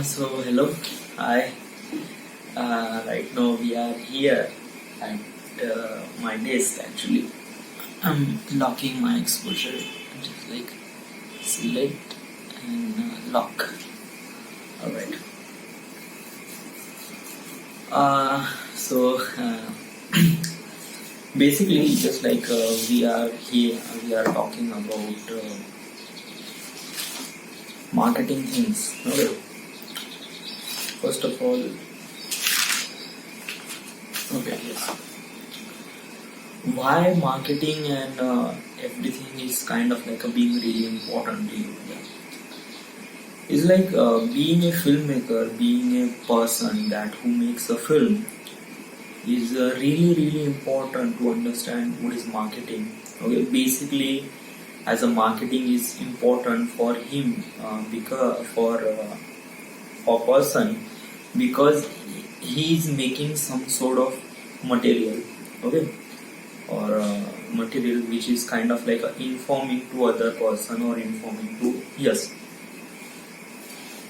So hello, hi. Right now we are here at my desk. Actually, I'm locking my exposure. Just like select and lock. All right. So basically, just like we are here, we are talking about marketing things. Okay. First of all, okay, yes. Why marketing and everything is kind of like being really important to you? Yeah. It's like being a filmmaker, being a person that who makes a film is really important to understand what is marketing. Okay, basically, as a marketing is important for him because for person because he is making some sort of material. Okay, or material which is kind of like informing to other person or informing to yes,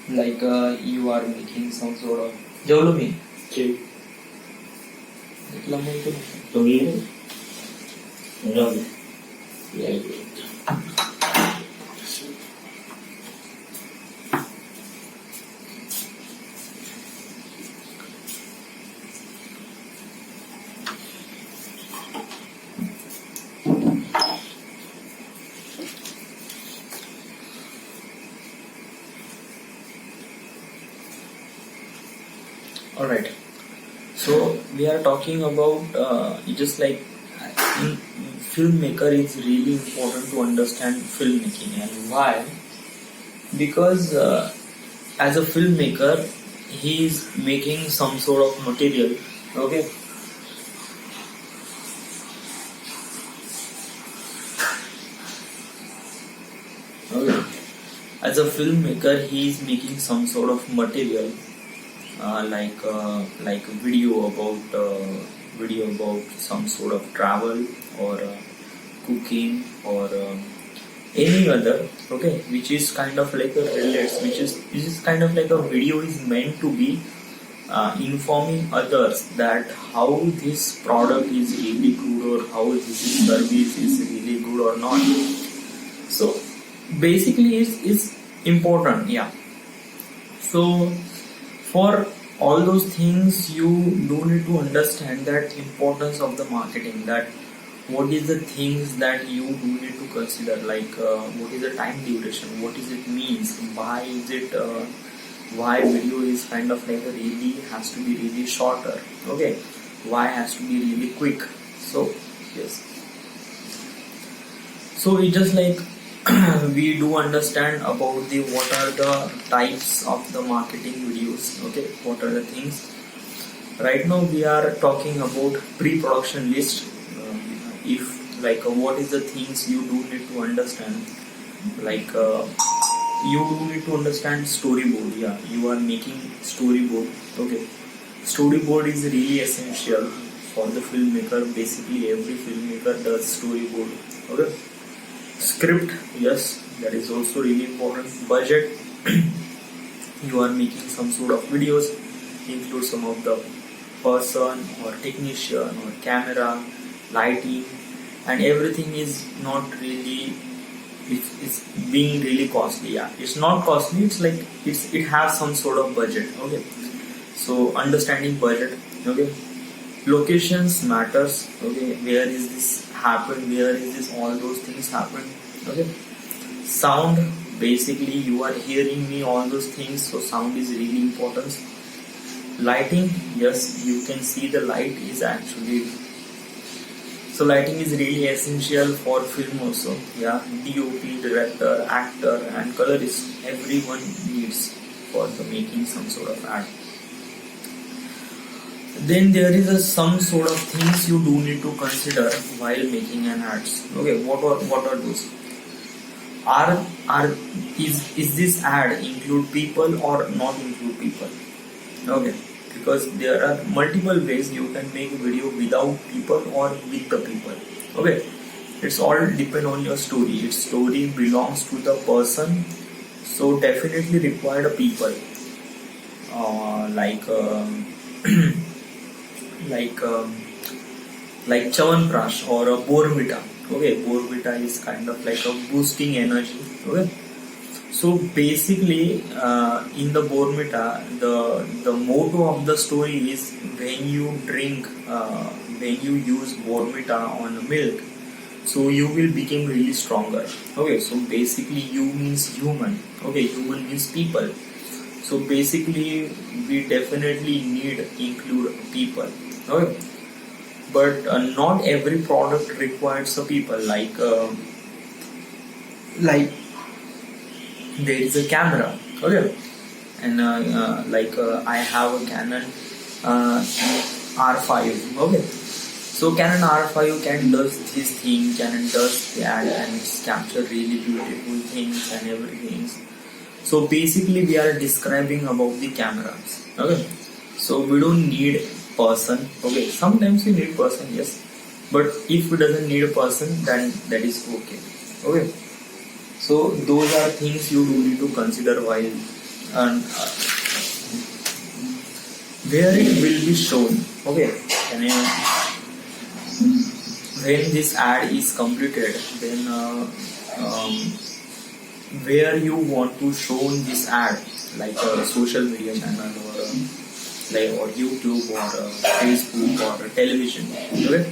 like you are making some sort of जेवलो मी इतला म्हणतो तो गेले जाऊ दे Alright, so we are talking about just like in filmmaker is really important to understand filmmaking. And why? Because as a filmmaker he is making some sort of material. Okay, as a filmmaker he is making some sort of material like a video about some sort of travel or cooking or any other, okay, which is kind of like a relates, which is kind of like a video is meant to be informing others that how this product is really good or how this service is really good or not. So basically is important, yeah. So for all those things you do need to understand that importance of the marketing, that what is the things that you do need to consider, like what is the time duration, what is it means, why is it why video is kind of like a really has to be really shorter, okay, why has to be really quick. So yes, so we just like we do understand about the what are the types of the marketing videos, okay, what are the things. Right now we are talking about pre-production list. If like what is the things you do need to understand, like you do need to understand storyboard. Yeah, you are making storyboard, okay. Storyboard is really essential for the filmmaker. Basically every filmmaker does storyboard, okay. Script, yes, that is also really important. Budget, you are making some sort of videos, include some of the person or technician or camera, lighting, and everything is not really, it's being really costly. Yeah, it's not costly, it's like it has some sort of budget, okay. So understanding budget, okay. Locations matters, okay, where is this happen, where is this, all those things happen, okay. Sound, basically you are hearing me, all those things, so sound is really important. Lighting, yes, you can see the light is actually, so lighting is really essential for film also, yeah. DOP, director, actor and colorist, everyone needs for the making some sort of ad. Then there is some sort of things you do need to consider while making an ads. Okay, what are those? are is this ad include people or not include people? Okay, because there are multiple ways you can make a video without people or with the people. Okay, it's all depend on your story. Its story belongs to the person, so definitely required people, like like like Chawanprash or a Borvita. Okay, Borvita is kind of like a boosting energy. Okay, so basically, in the Borvita, the motto of the story is when you drink, when you use Borvita on milk, so you will become really stronger. Okay, so basically, you means human. Okay, human means people. So basically, we definitely need include people. Okay, but not every product requires a people. Like there is a camera. Okay, and I have a Canon R5. Okay, so Canon R5 can does this thing, Canon does that, and it's capture really beautiful things and everything. So basically, we are describing about the cameras. Okay, so we don't need person. Okay, sometimes we need person, yes, but if we doesn't need a person, then that is okay. Okay, so those are things you do need to consider while and where it will be shown. Okay, and when this ad is completed, then where you want to show this ad, like a social media channel or or YouTube or Facebook or television. Okay,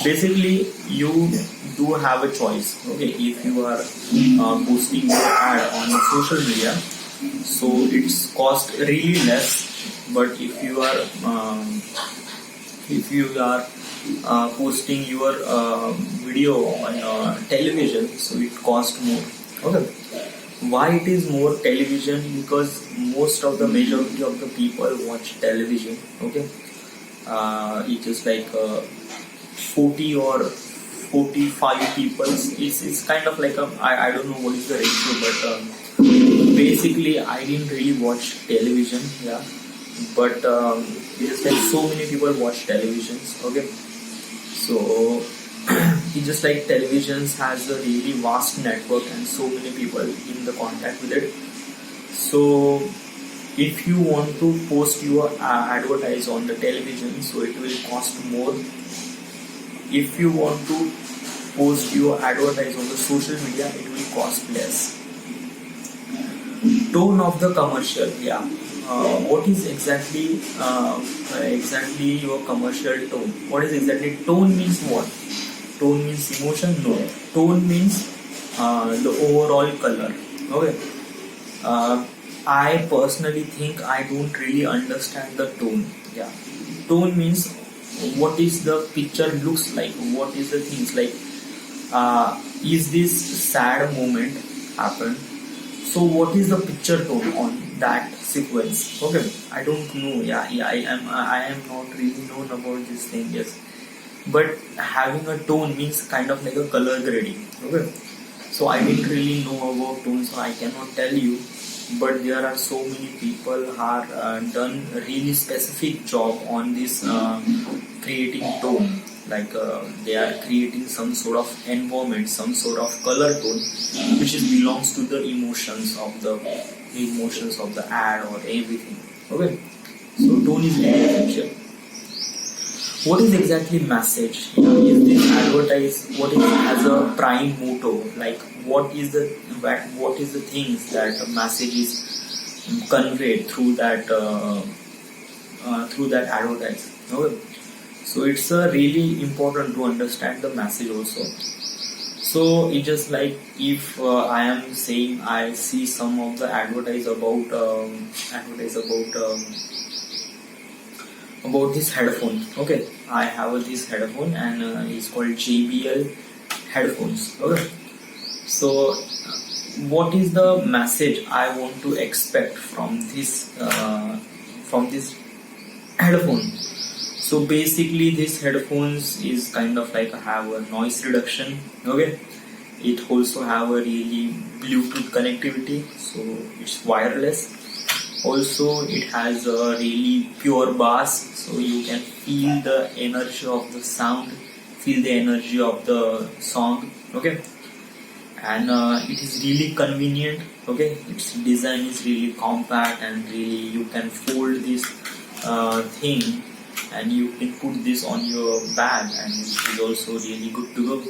basically you do have a choice. Okay, if you are posting your ad on social media, so it's cost really less. But if you are posting your video on television, so it costs more. Okay, why it is more television? Because most of the majority of the people watch television. Okay, it's just like 40 or 45 people. It's kind of like I don't know what is the ratio, but basically I didn't really watch television. Yeah, but it's like so many people watch televisions. Okay, so it's just like televisions has a really vast network and so many people in the contact with it. So if you want to post your advertise on the television, so it will cost more. If you want to post your advertise on the social media, it will cost less. Tone of the commercial, yeah. What is exactly your commercial tone? What is exactly tone means? What tone means? Emotion? No. Tone means the overall color. Okay. I personally think I don't really understand the tone. Yeah. Tone means what is the picture looks like. What is the things like? Is this sad moment happen? So what is the picture tone on that sequence? Okay, I don't know. Yeah, I am not really known about this thing. Yes, but having a tone means kind of like a color grading. Okay, so I didn't really know about tone, so I cannot tell you. But there are so many people who are done a really specific job on this creating tone. Like they are creating some sort of environment, some sort of color tone, which belongs to the emotions of the ad or everything. Okay, so tone is very essential. What is exactly message? Is this advertise? What is as a prime motto? Like what is the things that a message is conveyed through that advertise? Okay. So it's really important to understand the message also. So it's just like if I am saying I see some of the advertise about this headphone. Okay, I have this headphone and it's called JBL headphones. Okay, so what is the message I want to expect from this headphone? So basically this headphones is kind of like have a noise reduction. Okay, it also have a really Bluetooth connectivity, so it's wireless. Also it has a really pure bass, so you can feel the energy of the sound, feel the energy of the song. Okay, and it is really convenient. Okay, its design is really compact, and really you can fold this thing, and you can put this on your bag, and it is also really good to go.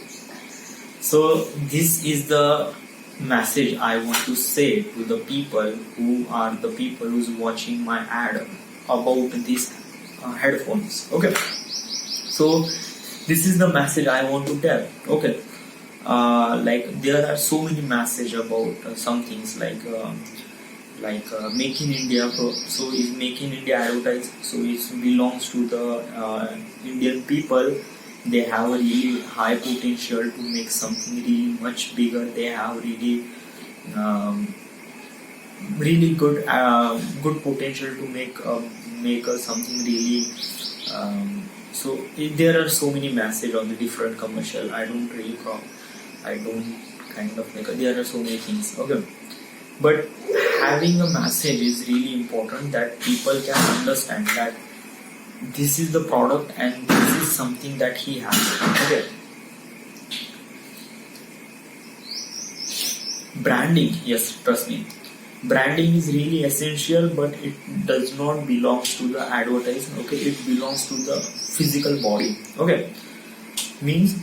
So this is the message I want to say to the people who's watching my ad about these headphones. Okay, so this is the message I want to tell. Okay, like there are so many messages about some things like Make in India. So is Make in India advertised? So it belongs to the Indian people. They have a really high potential to make something really much bigger. They have really good potential to make something really. There are so many messages on the different commercial. I don't kind of make. There are so many things. Okay, but having a message is really important, that people can understand that this is the product and this is something that he has. Okay. Branding, yes, trust me. Branding is really essential, but it does not belong to the advertisement. Okay, it belongs to the physical body. Okay, means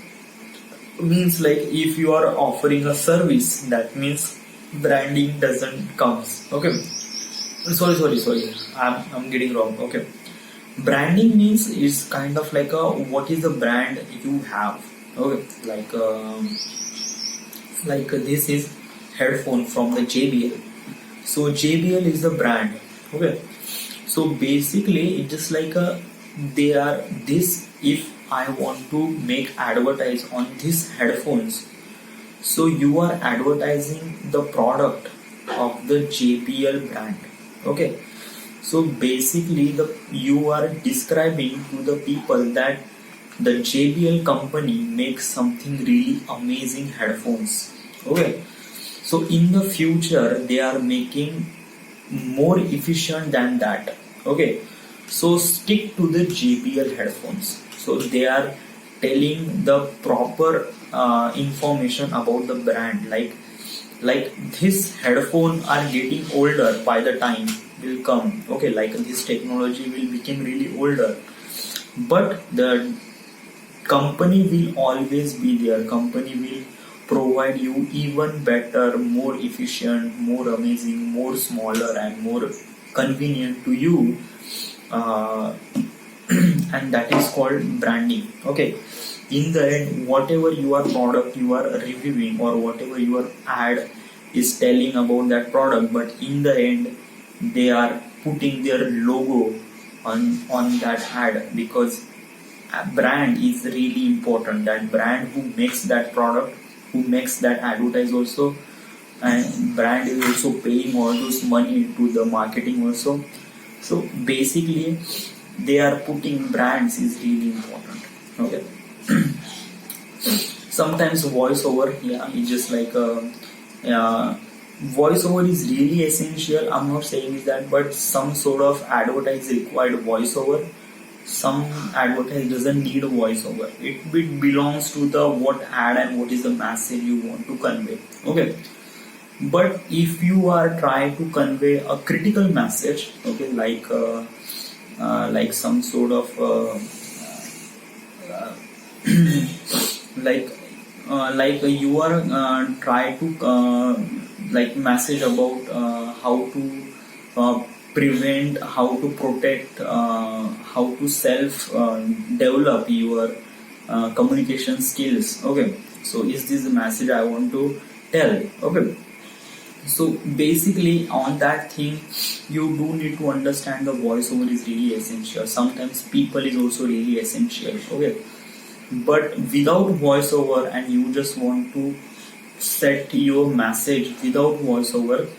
like if you are offering a service, that means branding doesn't comes. Okay, sorry. I'm getting wrong. Okay. Branding means is kind of like what is the brand you have. Okay, like this is headphone from the JBL. So JBL is the brand. Okay, so basically it's just like they are this. If I want to make advertise on these headphones, so you are advertising the product of the JBL brand. Okay. So basically you are describing to the people that the JBL company makes something really amazing headphones. Okay. So in the future they are making more efficient than that. Okay. So stick to the JBL headphones. So they are telling the proper information about the brand, like this headphone are getting older by the time will come. Okay, like this technology will become really older, but the company will always be there. Company will provide you even better, more efficient, more amazing, more smaller and more convenient to you, and that is called branding. Okay, in the end, whatever your product you are reviewing or whatever your ad is telling about that product, but in the end they are putting their logo on that ad, because a brand is really important. That brand who makes that product, who makes that advertise also, and brand is also paying all those money to the marketing also. So basically they are putting brands is really important. Okay. Sometimes voiceover, it's just like voiceover is really essential. I'm not saying is that, but some sort of advertise required voiceover. Some advertise doesn't need a voiceover. It belongs to the what ad and what is the message you want to convey. Okay. But if you are trying to convey a critical message, okay, like some sort of like you are try to like message about how to prevent, how to protect, how to self develop your communication skills. Okay, so is this the message I want to tell? Okay, so basically on that thing you do need to understand the voiceover is really essential. Sometimes people is also really essential. Okay, but without voiceover and you just want to set your message without voiceover,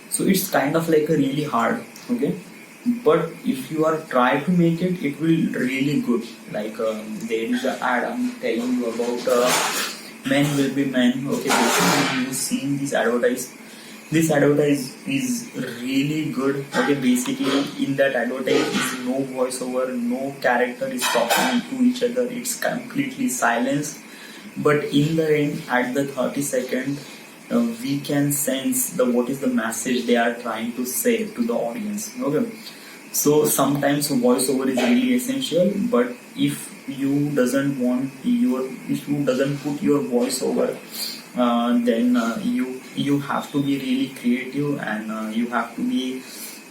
so it's kind of like a really hard. Okay, but if you are try to make it will really good. Like there is an ad I'm telling you about men will be men. Okay, basically you seen this advertise is really good. Okay, basically in that advertise is no voiceover, no character is talking to each other, it's completely silence. But in the end, at the 30 second, we can sense the what is the message they are trying to say to the audience. Okay, so sometimes voiceover is really essential, but if you doesn't put your voiceover, then you have to be really creative, and you have to be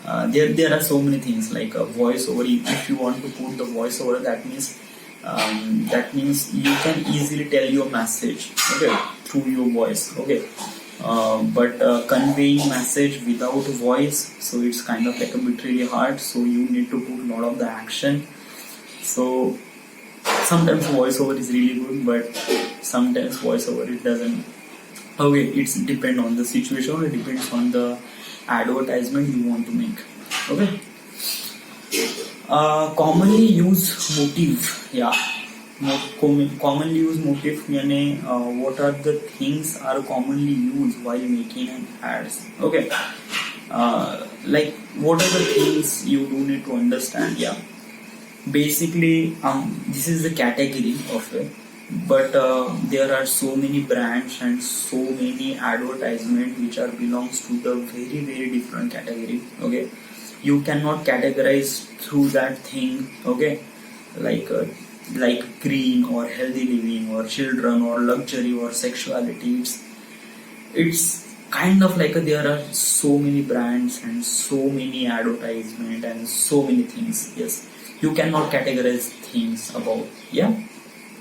there are so many things like a voiceover. If you want to put the voiceover, that means you can easily tell your message, okay, through your voice. Okay, but conveying message without voice, so it's kind of like a bit really hard, so you need to put a lot of the action. So sometimes voiceover is really good, but sometimes voiceover it doesn't. Okay, it's depend on the situation, it depends on the advertisement you want to make. Okay, commonly used motive. Yeah, commonly used motive meaning what are the things are commonly used while making an ads. Okay, like what are the things you do need to understand. Yeah, basically this is the category of it, but there are so many brands and so many advertisement which are belongs to the very very different category. Okay, you cannot categorize through that thing. Okay, like green or healthy living or children or luxury or sexuality. It's kind of like there are so many brands and so many advertisement and so many things. Yes, you cannot categorize things about. Yeah,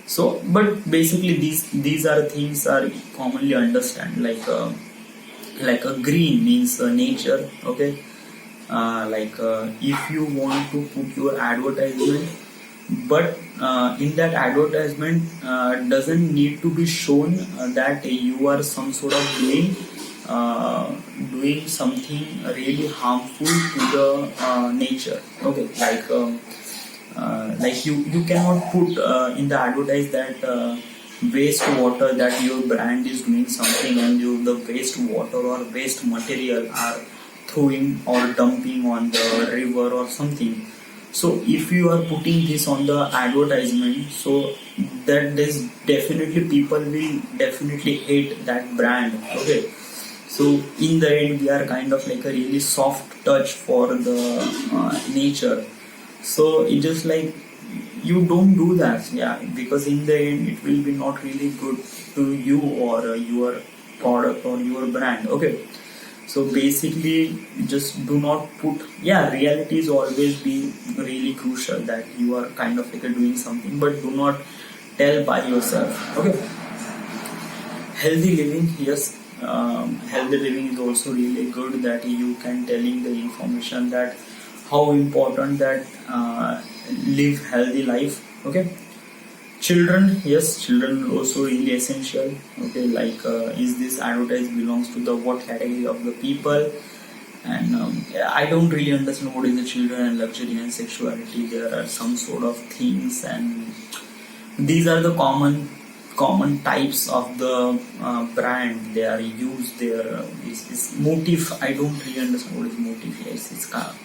so but basically these are things are commonly understand, like a green means nature. Okay, if you want to put your advertisement, but in that advertisement doesn't need to be shown that you are some sort of doing something really harmful to the nature. Okay, like you cannot put in the advertise that waste water, that your brand is doing something and the waste water or waste material are throwing or dumping on the river or something. So if you are putting this on the advertisement, so that there's definitely people will definitely hate that brand. Okay, so in the end we are kind of like a really soft touch for the nature. So it just like you don't do that. Yeah, because in the end it will be not really good to you or your product or your brand. Okay, so basically just do not put. Yeah, reality is always be really crucial, that you are kind of like doing something, but do not tell by yourself. Okay, healthy living. Yes, healthy living is also really good, that you can telling the information that how important that live healthy life. Okay, children. Yes, children also really essential. Okay, is this advertise belongs to the what category of the people. And I don't really understand what is the children and luxury and sexuality. There are some sort of things, and these are the common types of the brand they are used there. Is motive. I don't really understand what is motive. Yes, it's kind of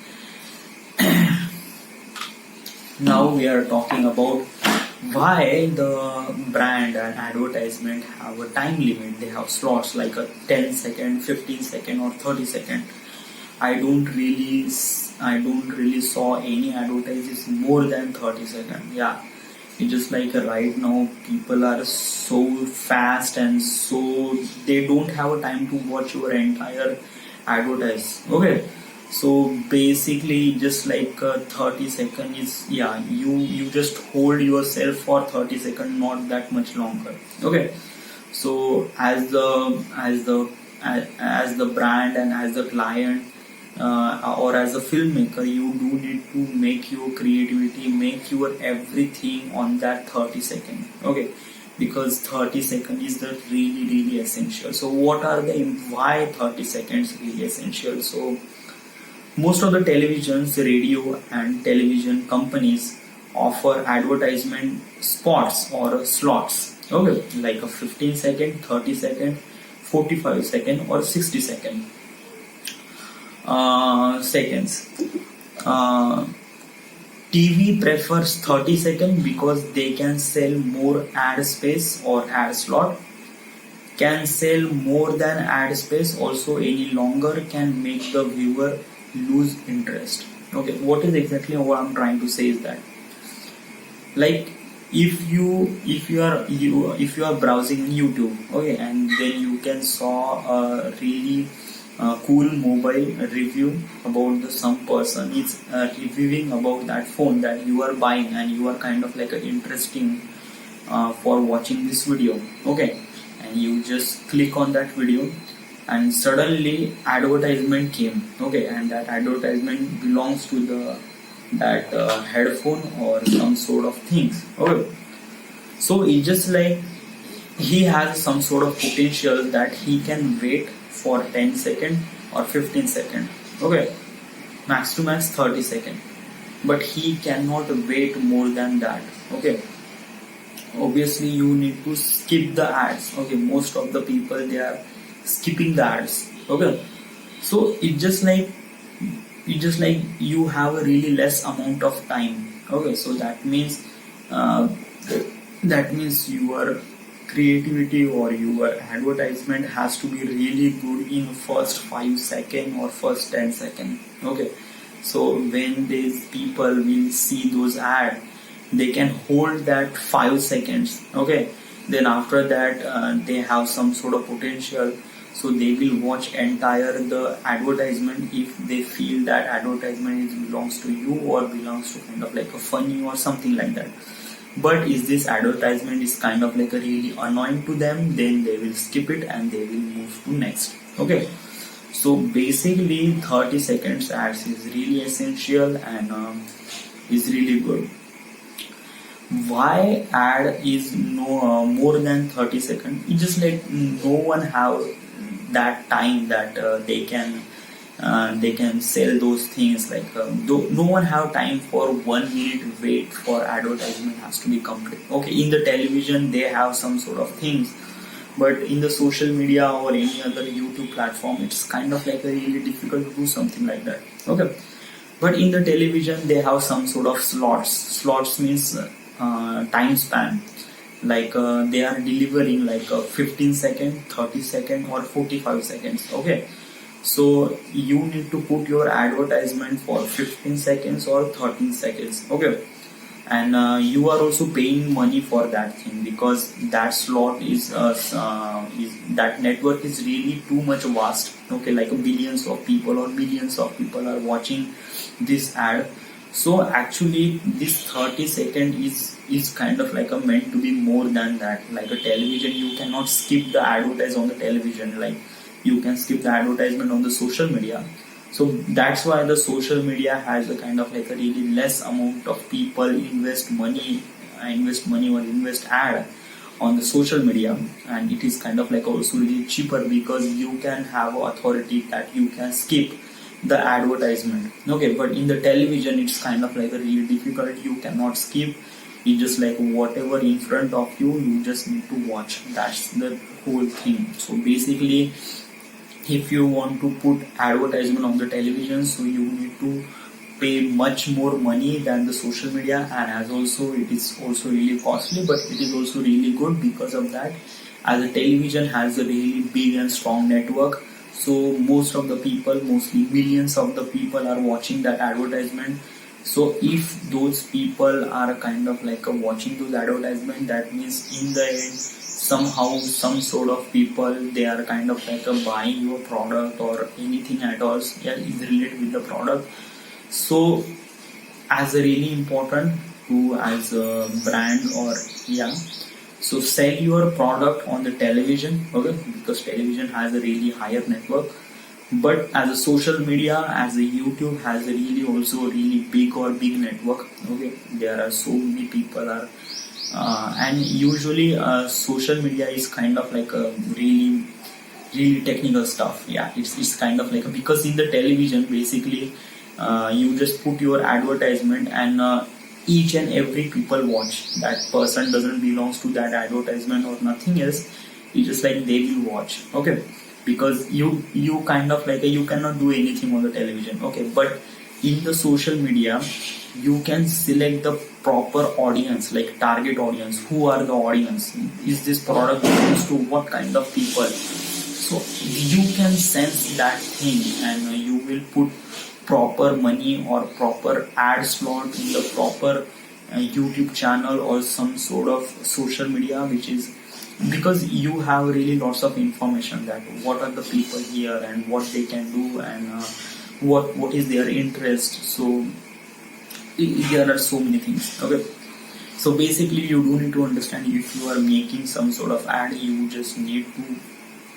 now we are talking about why the brand and advertisement have a time limit. They have slots like a 10 second, 15 second or 30 second. I don't really saw any advertises more than 30 second. Yeah, it's just like right now people are so fast and so they don't have a time to watch your entire advertise. Okay, so basically just like 30 second is, yeah, you just hold yourself for 30 second, not that much longer. Okay, so as the brand and as the client or as a filmmaker, you do need to make your creativity, make your everything on that 30 second. Okay, because 30 second is the really essential. So what are the why 30 seconds really essential? So most of the televisions, radio and television companies offer advertisement spots or slots. Okay, like a 15 second, 30 second, 45 second, or 60 second seconds. Uh, TV prefers 30 second because they can sell more ad space or ad slot. Can sell more than ad space also any longer can make the viewer lose interest. Okay, what is exactly what I'm trying to say is that, like, if you are browsing YouTube, okay, and then you can saw a really cool mobile review about some person is reviewing about that phone that you are buying, and you are kind of like a interesting for watching this video, okay, and you just click on that video, and suddenly advertisement came, okay, and that advertisement belongs to the that headphone or some sort of things, okay. So it's just like he has some sort of potential that he can wait for 10 second or 15 second, okay, max to max 30 second, but he cannot wait more than that, okay. Obviously you need to skip the ads, okay, most of the people they are skipping the ads, okay. So it just like you have a really less amount of time, okay. So uh, that means your creativity or your advertisement has to be really good in first 5 second or first 10 second, okay. So when these people will see those ads, they can hold that 5 seconds, okay. Then after that they have some sort of potential, so they will watch entire the advertisement if they feel that advertisement belongs to you or belongs to kind of like a funny or something like that. But if this advertisement is kind of like a really annoying to them, then they will skip it and they will move to next, okay. So basically 30 seconds ads is really essential and is really good. Why ad is no more than 30 seconds? It's just like no one have that time that they can sell those things, like no one have time for 1 minute wait for advertisement has to be complete, okay. In the television they have some sort of things, but in the social media or any other YouTube platform it's kind of like a really difficult to do something like that, okay. But in the television they have some sort of slots means time span, like they are delivering like 15 second, 30 second, or 45 seconds, okay. So you need to put your advertisement for 15 seconds or 13 seconds, okay. And you are also paying money for that thing because that slot is that network is really too much vast, okay, like billions of people or millions of people are watching this ad. So actually this 30 second is kind of like a meant to be more than that. Like a television you cannot skip the advertise on the television, like you can skip the advertisement on the social media. So that's why the social media has a kind of like a really less amount of people invest money or invest ad on the social media, and it is kind of like also really cheaper because you can have authority that you can skip the advertisement, okay. But in the television it's kind of like a really difficult, you cannot skip. It's just like whatever in front of you, you just need to watch. That's the whole thing. So basically if you want to put advertisement on the television, so you need to pay much more money than the social media, and as also it is also really costly, but it is also really good because of that. As a television has a really big and strong network, so most of the people, mostly millions of the people are watching that advertisement. So if those people are kind of like watching those advertisement, that means in the end somehow some sort of people they are kind of like buying your product or anything at all, yeah, is related with the product. So as a really important to as a brand or yeah, so sell your product on the television, okay, because television has a really higher network. But as a social media, as a YouTube has a really also really big or big network, okay. There are so many people are and usually social media is kind of like a really technical stuff, yeah. It's kind of like because in the television basically you just put your advertisement and each and every people watch. That person doesn't belongs to that advertisement or nothing else. It's just like they will watch. Okay, because you kind of like you cannot do anything on the television. Okay, but in the social media you can select the proper audience, like target audience. Who are the audience? Is this product belongs to what kind of people? So you can sense that thing, and you will put proper money or proper ad slot in the proper YouTube channel or some sort of social media, which is because you have really lots of information that what are the people here and what they can do, and what is their interest. So there are so many things. Okay, so basically you do need to understand, if you are making some sort of ad, you just need to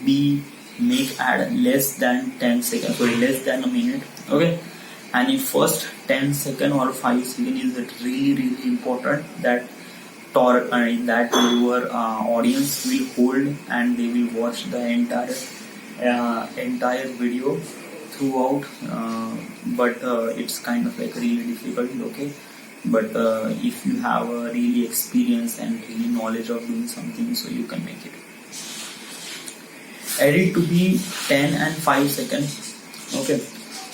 be make ad less than 10 seconds, or less than a minute. Okay, and in first 10 second or 5 second is that really important, that in that your audience will hold and they will watch the entire video throughout. But it's kind of like really difficult. Okay, but if you have a really experience and really knowledge of doing something, so you can make it. Edit to be 10 and 5 seconds. Okay,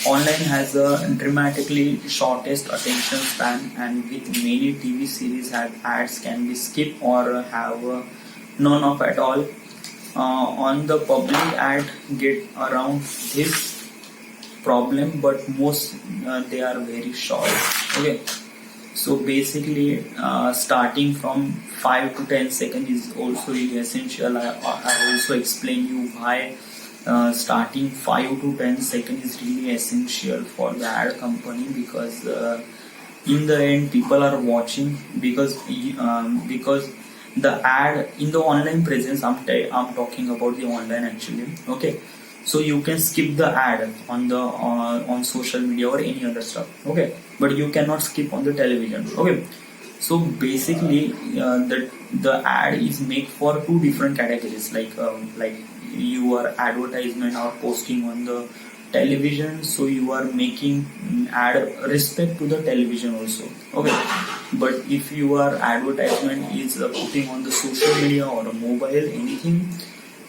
online has a dramatically shortest attention span, and with many TV series have ads can be skipped or have none of at all. On the public ad get around this problem, but most they are very short. Okay, so basically starting from 5 to 10 seconds is also really essential. I also explain you why starting 5 to 10 seconds is really essential for the ad company, because in the end people are watching, because the ad in the online presence, I'm talking about the online actually. Okay, so you can skip the ad on the on social media or any other stuff. Okay, but you cannot skip on the television. Okay, so basically the ad is made for two different categories, like you are advertisement or posting on the television, so you are making ad respect to the television also. Okay, but if your advertisement is putting on the social media or a mobile, anything,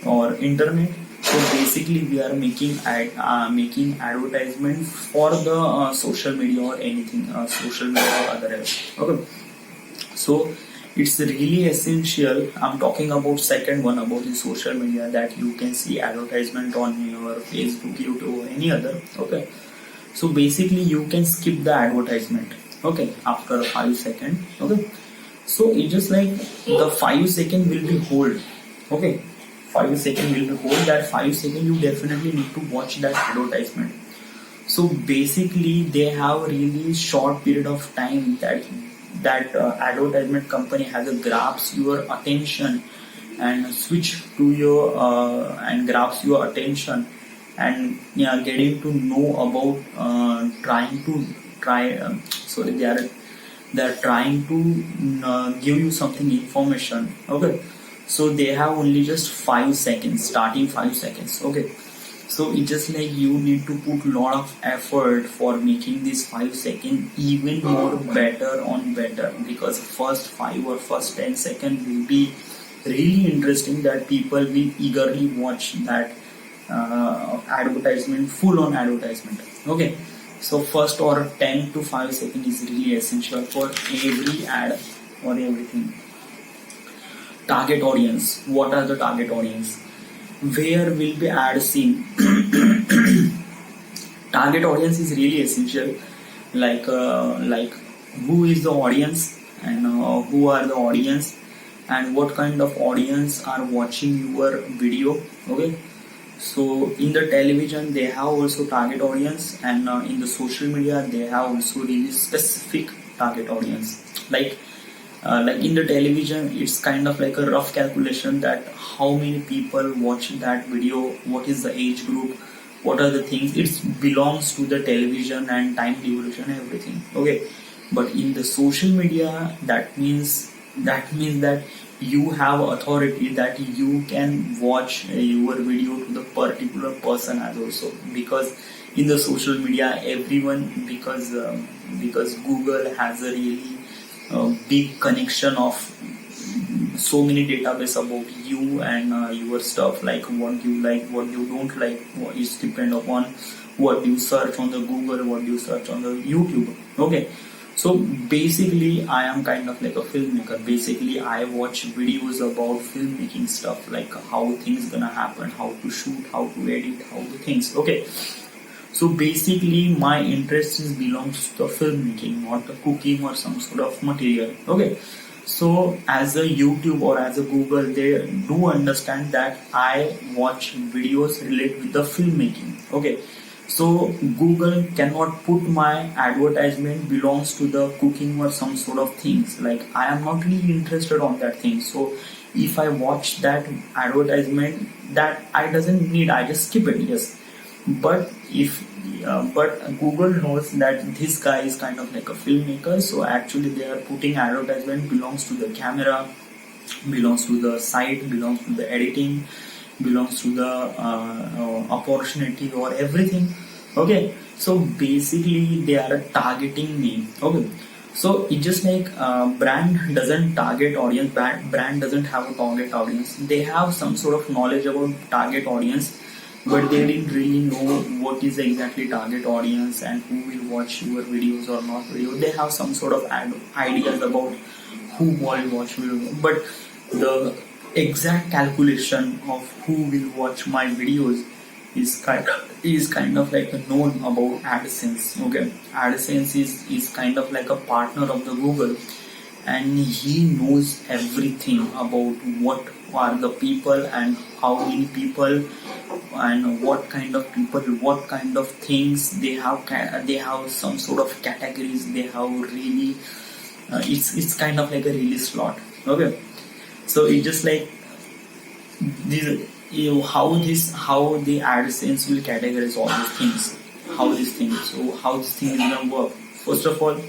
or internet, so basically we are making advertisement for the social media or anything, social media or other else. Okay, so it's really essential. I'm talking about second one, about the social media, that you can see advertisement on your Facebook, YouTube or any other. Okay, so basically you can skip the advertisement. Okay, after 5 seconds. Okay, so it's just like the 5 second will be hold. Okay, 5 second will be hold. That 5 second you definitely need to watch that advertisement. So basically they have really short period of time that advertisement company has a grabs your attention and switch to your and grabs your attention, and getting to know about sorry, they are trying to give you something information. Okay, so they have only just 5 seconds, starting 5 seconds. Okay, so it's just like you need to put a lot of effort for making this 5 second even more better on better, because first 5 or first 10 seconds will be really interesting, that people will eagerly watch that advertisement, full on advertisement. Okay, so first or 10 to 5 seconds is really essential for every ad or everything. Target audience. What are the target audience? Where will be ad seen? Target audience is really essential, like who is the audience, and who are the audience, and what kind of audience are watching your video. Okay, so in the television they have also target audience, and in the social media they have also really specific target audience. Like in the television, it's kind of like a rough calculation that how many people watch that video, what is the age group, what are the things. It belongs to the television and time duration and everything. Okay, but in the social media, that means that you have authority, that you can watch your video to the particular person as also, because in the social media everyone, because Google has a really big connection of so many database about you and your stuff, like what you like, what you don't like, what is depend upon what you search on the Google, what you search on the YouTube. Okay, so basically I am kind of like a filmmaker. Basically I watch videos about filmmaking stuff, like how things gonna happen, how to shoot, how to edit, how to things. Okay, so basically my interest is belongs to the filmmaking, not the cooking or some sort of material. Okay, so as a YouTube or as a Google, they do understand that I watch videos related with the filmmaking. Okay, so Google cannot put my advertisement belongs to the cooking or some sort of things. Like I am not really interested on that thing. So if I watch that advertisement that I doesn't need, I just skip it. Yes, but if but Google knows that this guy is kind of like a filmmaker, so actually they are putting advertisement belongs to the camera, belongs to the site, belongs to the editing, belongs to the opportunity or everything. Okay, so basically they are targeting me. Okay, so it's just like brand doesn't target audience, brand doesn't have a target audience. They have some sort of knowledge about target audience, but they didn't really know what is exactly target audience and who will watch your videos or not video. They have some sort of ideas about who will watch video, but the exact calculation of who will watch my videos is kind of like known about AdSense. Okay, AdSense is kind of like a partner of the Google, and he knows everything about what are the people and how many people and what kind of people, what kind of things they have. They have some sort of categories. They have really it's kind of like a release slot. Okay, so it's just like this, how the AdSense will categorize all these things, how this thing, so how this thing is gonna work. First of all,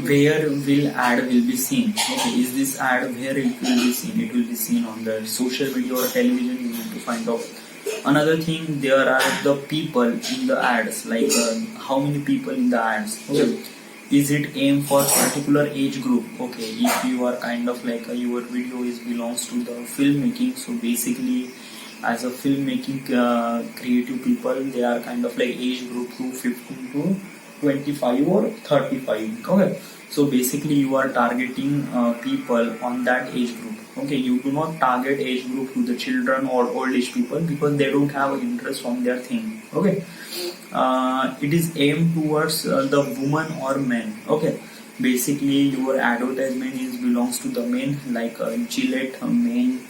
where will ad will be seen? Okay, is this ad where it will be seen? It will be seen on the social media or television. You need to find out. Another thing, there are the people in the ads, like how many people in the ads. Okay, is it aimed for particular age group? Okay, if you are kind of like your video is belongs to the filmmaking, so basically as a filmmaking creative people, they are kind of like age group to 15 to 25 or 35. Okay, so basically you are targeting people on that age group. Okay, you do not target age group to the children or old age people because they don't have interest on their thing. Okay, it is aimed towards the woman or men. Okay, basically your advertisement is belongs to the men, like Gillette men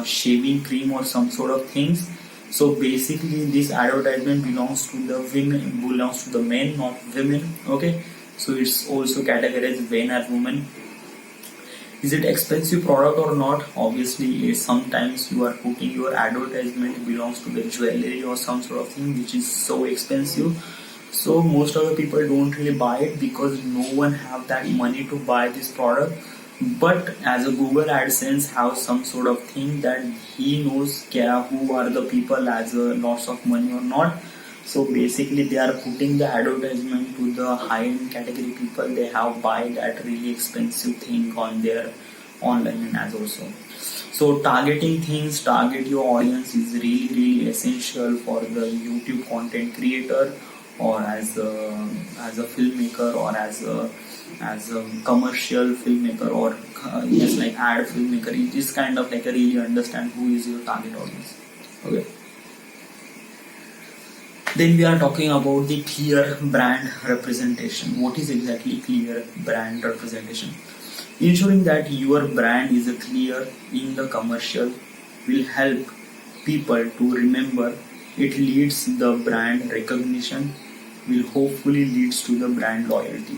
shaving cream or some sort of things. So basically this advertisement belongs to the women, belongs to the men, not women. Okay, so it's also categorized men and women. Is it expensive product or not? Obviously sometimes you are putting your advertisement belongs to the jewelry or some sort of thing which is so expensive, so most of the people don't really buy it because no one have that money to buy this product. But as a Google AdSense have some sort of thing that he knows who are the people as a lots of money or not. So basically they are putting the advertisement to the high-end category people. They have buy that really expensive thing on their online and ads also. So targeting things, target your audience is really essential for the YouTube content creator or as a filmmaker or as a commercial filmmaker or just like ad filmmaker. It is kind of like a really understand who is your target audience. Okay. Then we are talking about the clear brand representation. What is exactly clear brand representation? Ensuring that your brand is clear in the commercial will help people to remember. It leads the brand recognition, will hopefully leads to the brand loyalty.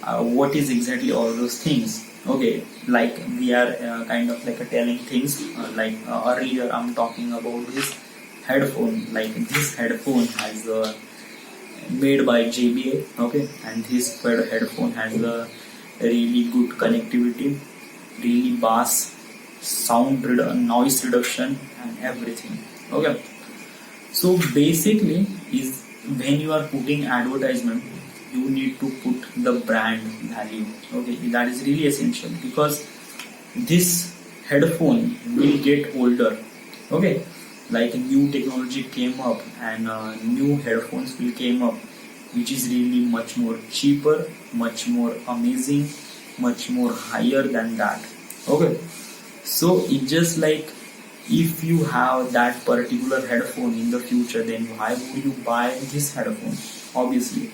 What is exactly all those things? Okay, like we are kind of like telling things like earlier I'm talking about this headphone. Like this headphone has made by JBL. Okay, and this headphone has a really good connectivity, really bass sound noise reduction and everything. Okay, so basically is when you are putting advertisement, you need to put the brand value. Okay, that is really essential, because this headphone will get older. Okay, like new technology came up, and new headphones will came up, which is really much more cheaper, much more amazing, much more higher than that. Okay, so it's just like, if you have that particular headphone in the future, then why would you buy this headphone? Obviously,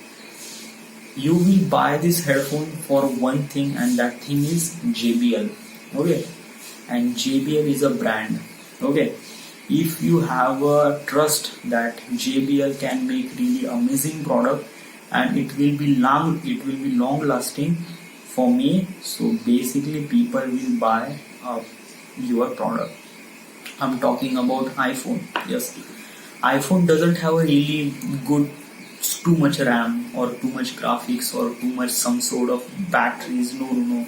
you will buy this headphone for one thing, and that thing is JBL. Okay, and JBL is a brand. Okay, if you have a trust that JBL can make really amazing product, and it will be long lasting for me, so basically people will buy your product. I'm talking about iPhone. Yes, iPhone doesn't have a really good, too much RAM or too much graphics or too much some sort of batteries. No.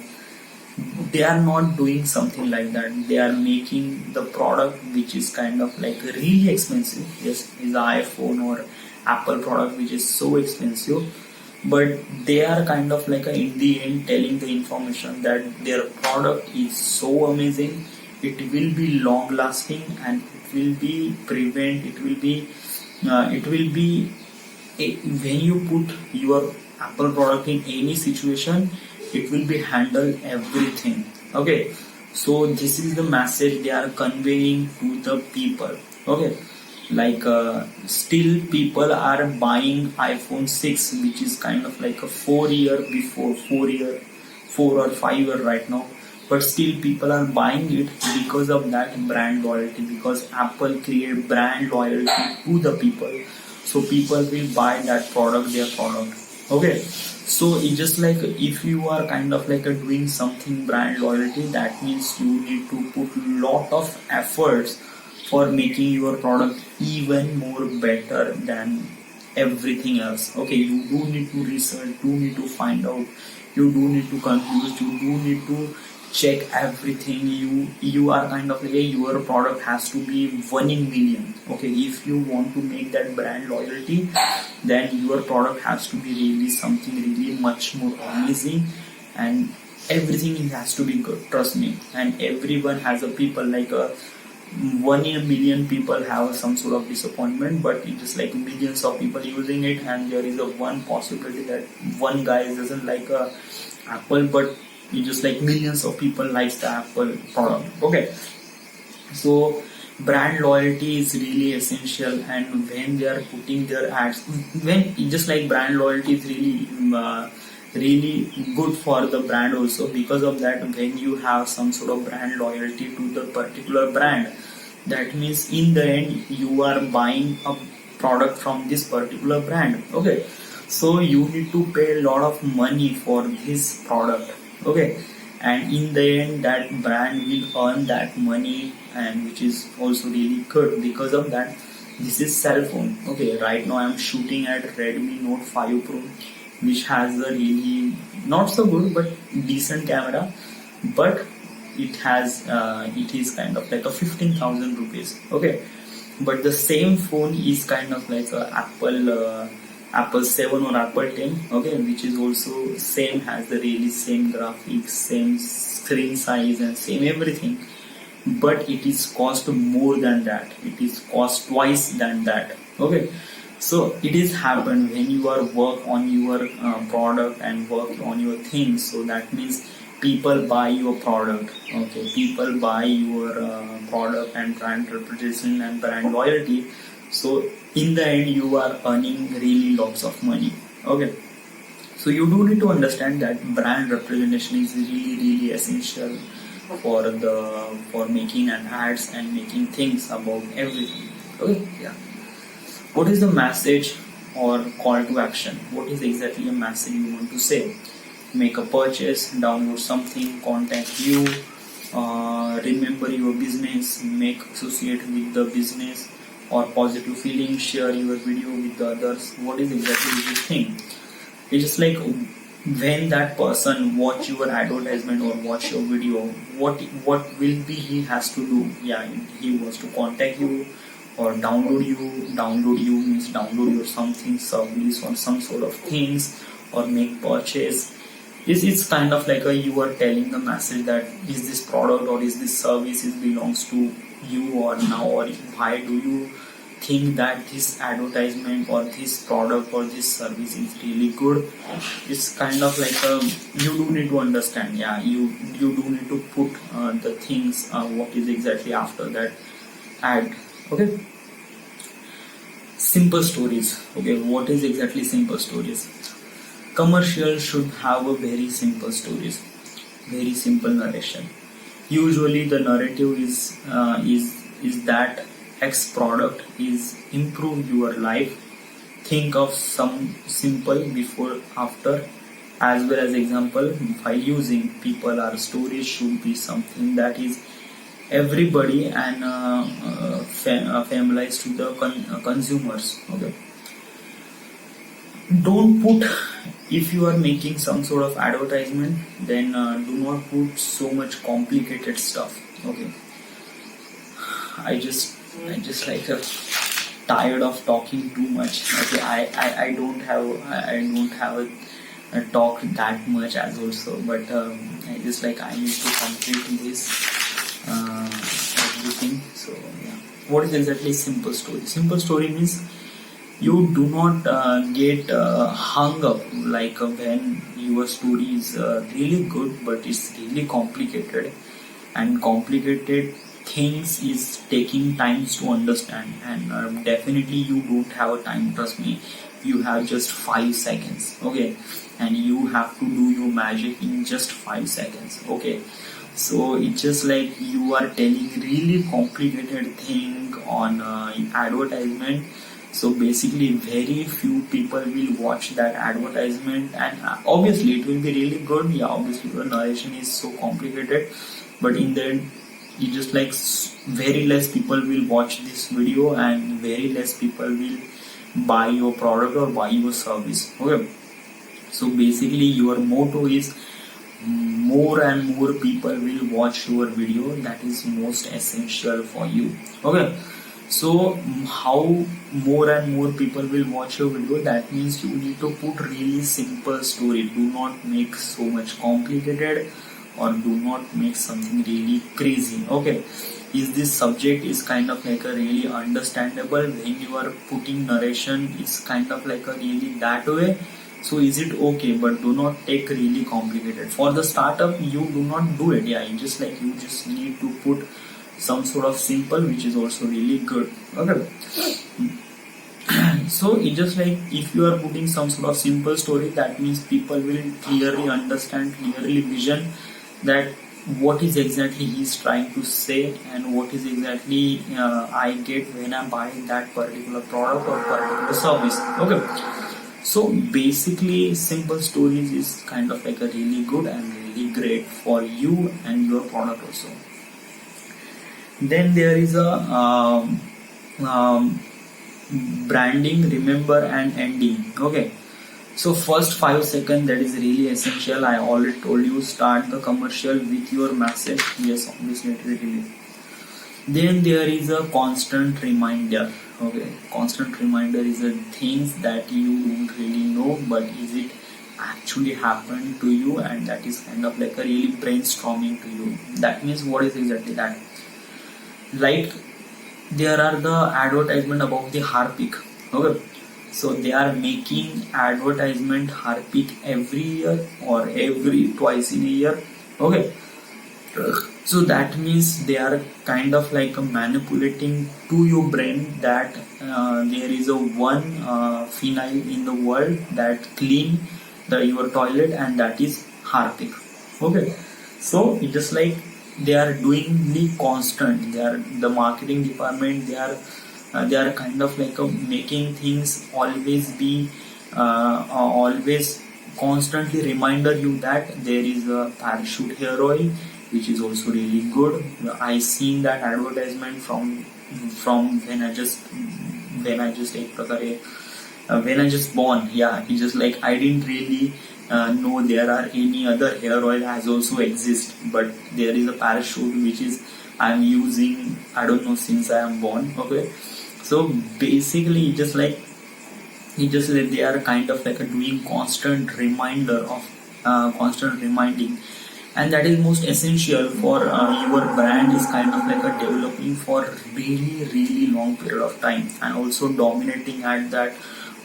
They are not doing something like that. They are making the product which is kind of like really expensive. Yes, is the iPhone or Apple product which is so expensive, but they are kind of like in the end telling the information that their product is so amazing, it will be long lasting, and it will be when you put your Apple product in any situation, it will be handle everything. Okay, so this is the message they are conveying to the people. Okay, like still people are buying iPhone 6, which is kind of like a 4 year before 4 or 5 year right now, but still people are buying it because of that brand loyalty, because Apple create brand loyalty to the people, so people will buy that product, their product. Okay, so it's just like, if you are kind of like doing something brand loyalty, that means you need to put lot of efforts for making your product even more better than everything else. Okay, you do need to research, do need to find out, you do need to confuse, you do need to check everything. You are kind of like, your product has to be 1 in million. Okay, if you want to make that brand loyalty, then your product has to be really something really much more amazing, and everything has to be good, trust me. And everyone has a people like a 1 in a million people have some sort of disappointment, but it's just like millions of people using it, and there is a one possibility that one guy doesn't like a Apple, but it's just like millions of people likes the Apple product. Okay, so brand loyalty is really essential, and when they are putting their ads, when just like brand loyalty is really good for the brand also, because of that, when you have some sort of brand loyalty to the particular brand, that means in the end you are buying a product from this particular brand. Okay, so you need to pay a lot of money for this product. Okay, and in the end that brand will earn that money, and which is also really good. Because of that, this is cell phone. Okay, right now I'm shooting at Redmi Note 5 Pro, which has a really not so good but decent camera, but it is kind of like a 15,000 rupees. Okay, but the same phone is kind of like a Apple 7 or Apple 10. Okay, which is also same, has the really same graphics, same screen size, and same everything, but it is cost more than that, it is cost twice than that. Okay, so it is happen when you are work on your product and work on your things, so that means people buy your product. Okay, people buy your product and brand reputation and brand loyalty, so in the end you are earning really lots of money. Okay, so you do need to understand that brand representation is really essential for making an ads and making things about everything. Okay, yeah. What is the message or call to action? What is exactly a message you want to say? Make a purchase, download something, contact you, remember your business, make associate with the business, or positive feeling, share your video with the others. What is exactly this thing? It's just like when that person watch your advertisement or watch your video, what will be he has to do? Yeah, he wants to contact you or download you. Download you means download your something service or some sort of things, or make purchase. Is kind of like a you are telling the message that is this product or is this service is belongs to you or now, or why do you think that this advertisement or this product or this service is really good. It's kind of like a you do need to understand, yeah, you do need to put the things what is exactly after that ad. Okay, simple stories. Okay, what is exactly simple stories? Commercial should have a very simple stories, very simple narration. Usually the narrative is that X product is improve your life. Think of some simple before after as well as example by using people or stories should be something that is everybody and familiarized to the consumers. Okay, don't put, if you are making some sort of advertisement, then do not put so much complicated stuff. Okay, I just like tired of talking too much. Okay, I don't have a talk that much as also, but I just like I need to complete this everything. So yeah, what is exactly simple story? Simple story means you do not get hung up like when your story is really good but it's really complicated, and complicated things is taking times to understand, and definitely you don't have a time, trust me. You have just 5 seconds, okay, and you have to do your magic in just 5 seconds. Okay, so it's just like you are telling really complicated thing on advertisement. So basically very few people will watch that advertisement, and obviously it will be really good. Yeah, obviously the narration is so complicated, but in the end you just like very less people will watch this video and very less people will buy your product or buy your service. Okay, so basically your motto is more and more people will watch your video. That is most essential for you. Okay, so how more and more people will watch your video? That means you need to put really simple story. Do not make so much complicated or do not make something really crazy. Okay, is this subject is kind of like a really understandable when you are putting narration? It's kind of like a really that way. So is it okay? But do not take really complicated. For the startup, you do not do it. Yeah, you just need to put some sort of simple, which is also really good. Okay, so it's just like if you are putting some sort of simple story, that means people will clearly understand, clearly vision that what is exactly he's trying to say and what is exactly I get when I buy that particular product or particular service. Okay, so basically simple stories is kind of like a really good and really great for you and your product also. Then there is a branding, remember, and ending. Okay, so first 5 seconds, that is really essential. I already told you, start the commercial with your message. Yes, obviously it will really. Then there is a constant reminder. Okay, constant reminder is a things that you don't really know, but is it actually happened to you, and that is kind of like a really brainstorming to you. That means what is exactly that? Like there are the advertisement about the Harpic. Okay, so they are making advertisement Harpic every year or every twice in a year. Okay, so that means they are kind of like manipulating to your brain that there is a one phenyl in the world that clean your toilet, and that is Harpic. Okay, so it just like they are doing the constant. They are the marketing department. They are kind of like making things always be always constantly reminder you that there is a parachute hair oil, which is also really good. I seen that advertisement from when I just एक प्रकारे when I just born. Yeah, it's just like I didn't really know there are any other hair oil has also exist, but there is a parachute which is I'm using, I don't know, since I am born. Okay, so basically just like It's just that they are kind of like a doing constant reminder of constant reminding, and that is most essential for your brand is kind of like a developing for really long period of time, and also dominating at that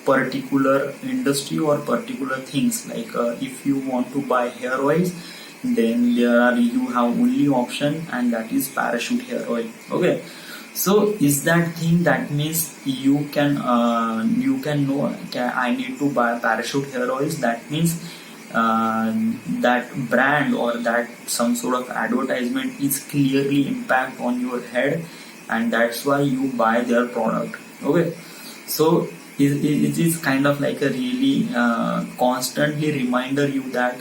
particular industry or particular things. Like if you want to buy hair oils, then you have only option, and that is parachute hair oil. Okay, so is that thing that means you can know, okay, I need to buy parachute hair oils. That means that brand or that some sort of advertisement is clearly impact on your head, and that's why you buy their product. Okay, so it is kind of like a really constantly reminder you that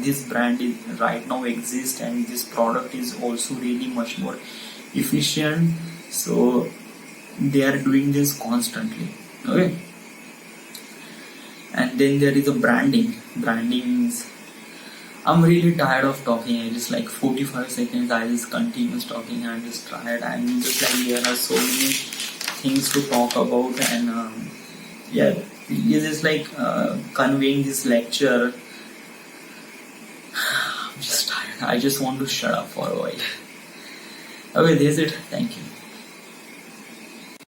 this brand is right now exists, and this product is also really much more efficient. So they are doing this constantly. Okay, and then there is a branding is, I'm really tired of talking. I just like 45 seconds I just continuous talking, and I'm just tired. I'm just like there are so many things to talk about, and yeah, it is like conveying this lecture. I'm just tired. I just want to shut up for a while. Okay, this is it. Thank you.